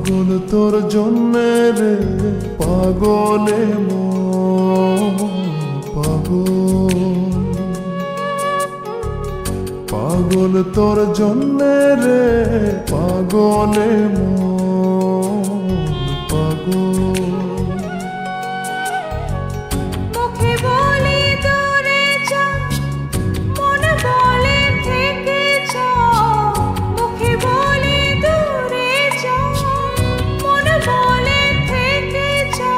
পাগল তোর জন্যে রে পাগলে মন পাগল, পাগল তোর জন্যে রে পাগলে মন পাগল। মুখে বলি দূরে যা, মনে বলে থেকে যা। মুখে বলি দূরে যা, মনে বলে থেকে যা।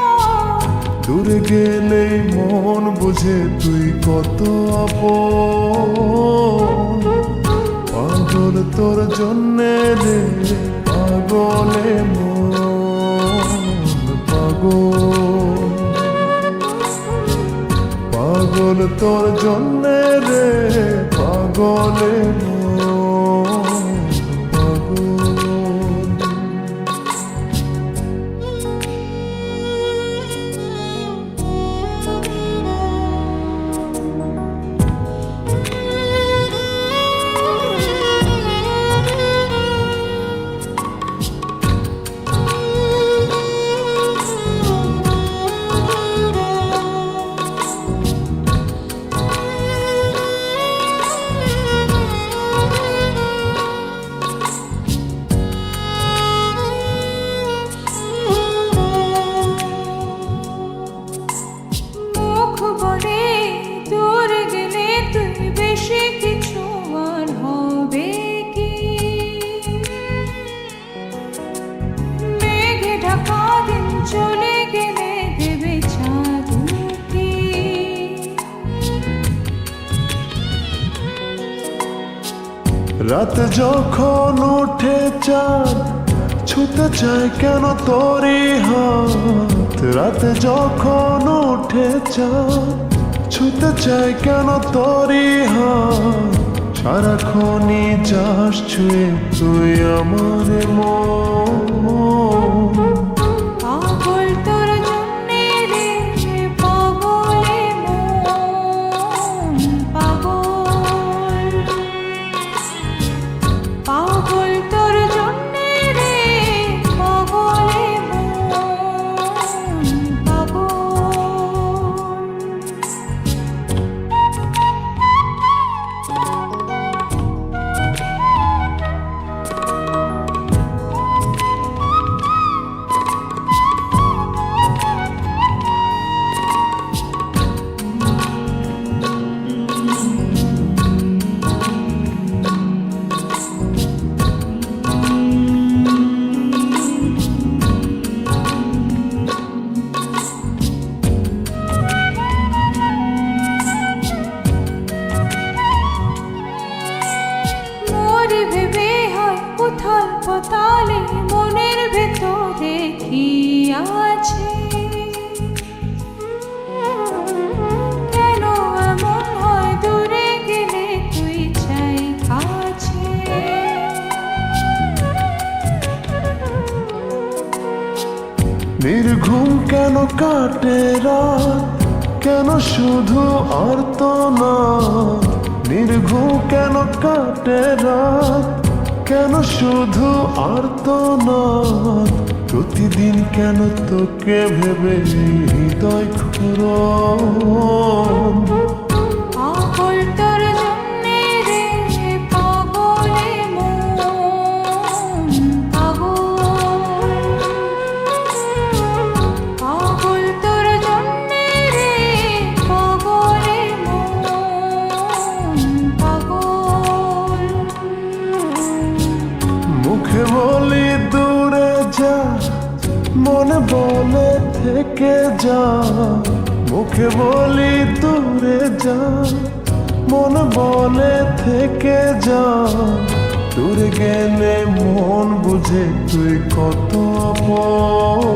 দূরে গেলেই মন বুঝে তুই কত আপন, পাগল তোর জন্যে রে পাগলে মন পাগল, পাগল তোর জন্যে রে পাগলে মন পাগল। মুখ বলে দূরে গেলে তুই বেশি কিছু আর হবে কি? মেঘে ঢাকা দিন চলে গেলে দেবে চাঁদ উঁকি। রাত যখন উঠে চাঁদ ছুতে চায় কেন তোরই হাত, রাত যখন উঠে চাঁদ ছুতে চায় কেন তোরই হাত। সারাক্ষণই যাস ছুঁয়ে তুই আমার মন, পাগল তোর জন্যে রে পাগলে মন পাগল, পাগল তোর জন্যে রে পাগলে মন পাগল। মোরে ভেবে হয় উথাল পাতালে মনের ভেতরে কি আছে? কেন এমন হয় দূরে গেলে তুই চাই কাছে? নির্ঘুম কেন কাটে রাত, কেন শুধু আর্তনাদ। নির্ঘুম কেন কাটে রাত, কেন শুধু আর্তনাদ। প্রতিদিন কেন তোকে ভেবে হৃদয় ক্ষুরণ, পাগল তোর জন্যে রে পাগলে মন পাগল, পাগল তোর জন্যে রে পাগলে মন পাগল। মুখে বলি দূরে যা, মনে বলে থেকে যা। মুখে বলি দূরে যা, মনে বলে থেকে যা। দূরে গেলে মন বুঝে তুই কত আপন,